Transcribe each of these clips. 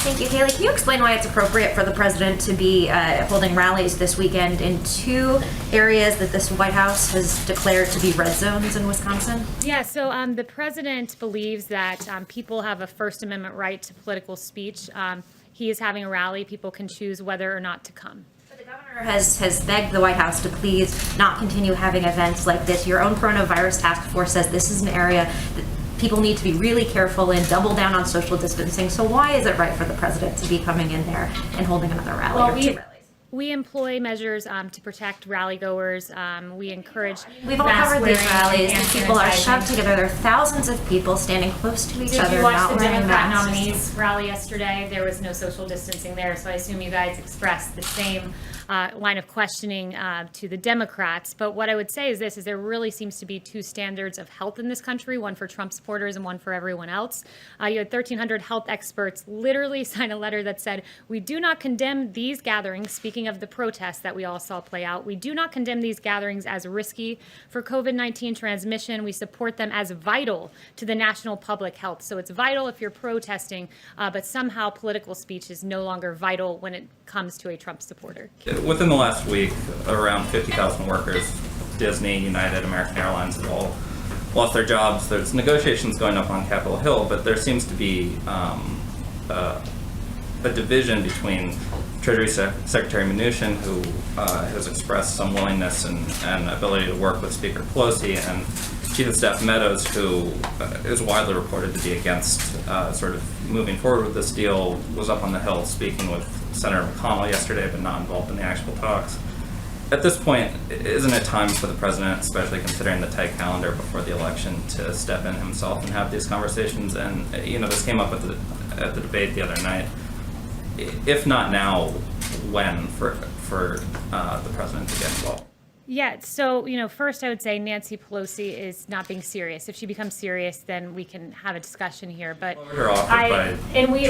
Thank you, Kayleigh. Can you explain why it's appropriate for the president to be holding rallies this weekend in two areas that this White House has declared to be red zones in Wisconsin? Yeah, so the president believes that people have a First Amendment right to political speech. He is having a rally. People can choose whether or not to come. The governor has begged the White House to please not continue having events like this. Your own coronavirus task force says this is an area that people need to be really careful and double down on social distancing. So why is it right for the president to be coming in there and holding another rally Well, or two rallies? We employ measures to protect rally goers. We encourage. We've all covered these rallies. These people are shoved together. There are thousands of people standing close to each other, Did you watch not the wearing Democrat masks. nominees rally yesterday? There was no social distancing there, so I assume you guys expressed the same line of questioning to the Democrats. But what I would say is this, is there really seems to be two standards of health in this country, one for Trump supporters and one for everyone else. You had 1,300 health experts literally sign a letter that said, we do not condemn these gatherings, speaking of the protests that we all saw play out, we do not condemn these gatherings as risky for COVID-19 transmission. We support them as vital to the national public health. So it's vital if you're protesting, but somehow political speech is no longer vital when it comes to a Trump supporter. Within the last week, around 50,000 workers, Disney, United, American Airlines, have all lost their jobs. There's negotiations going up on Capitol Hill, but there seems to be a division between Treasury Secretary Mnuchin, who has expressed some willingness and ability to work with Speaker Pelosi, and Chief of Staff Meadows, who is widely reported to be against sort of moving forward with this deal, was up on the Hill speaking with Senator McConnell yesterday, but not involved in the actual talks. At this point, isn't it time for the president, especially considering the tight calendar before the election, to step in himself and have these conversations? And this came up at the debate the other night. If not now, when for the president to get involved? Yeah, so, first I would say Nancy Pelosi is not being serious. If she becomes serious, then we can have a discussion here. But her offer by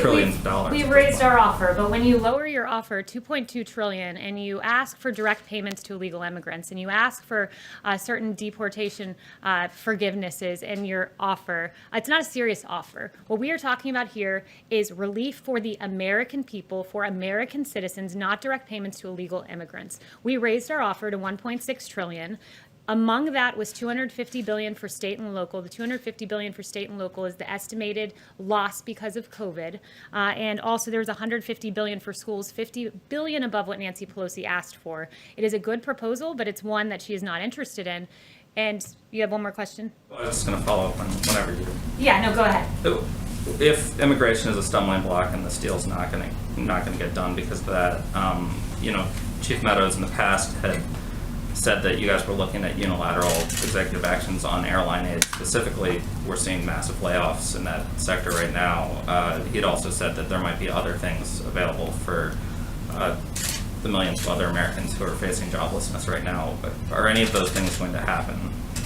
trillions of dollars. We've raised our offer, but when you lower your offer $2.2 trillion and you ask for direct payments to illegal immigrants and you ask for certain deportation forgivenesses in your offer, it's not a serious offer. What we are talking about here is relief for the American people, for American citizens, not direct payments to illegal immigrants. We raised our offer to $1.6 trillion. Among that was $250 billion for state and local. The $250 billion for state and local is the estimated loss because of COVID. And also there's $150 billion for schools, $50 billion above what Nancy Pelosi asked for. It is a good proposal, but it's one that she is not interested in. And you have one more question? I was just going to follow up on whenever you do. Yeah, no, go ahead. If immigration is a stumbling block and this deal's not going to get done because of that, Chief Meadows in the past had said that you guys were looking at unilateral executive actions on airline aid. Specifically, we're seeing massive layoffs in that sector right now. He'd also said that there might be other things available for the millions of other Americans who are facing joblessness right now. But are any of those things going to happen?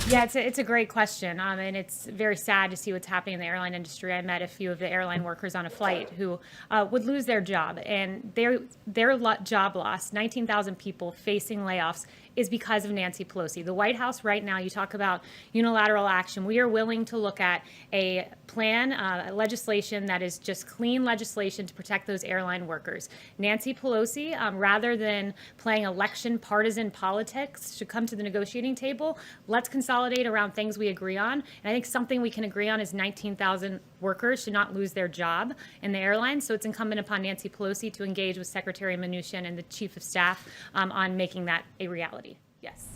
Yeah, it's a great question, and it's very sad to see what's happening in the airline industry. I met a few of the airline workers on a flight who would lose their job, and their job loss, 19,000 people facing layoffs, is because of Nancy Pelosi. The White House right now, you talk about unilateral action. We are willing to look at a plan, legislation that is just clean legislation to protect those airline workers. Nancy Pelosi, rather than playing election partisan politics, should come to the negotiating table. Let's consolidate around things we agree on. And I think something we can agree on is 19,000 workers should not lose their job in the airlines. So it's incumbent upon Nancy Pelosi to engage with Secretary Mnuchin and the Chief of Staff on making that a reality. Yes.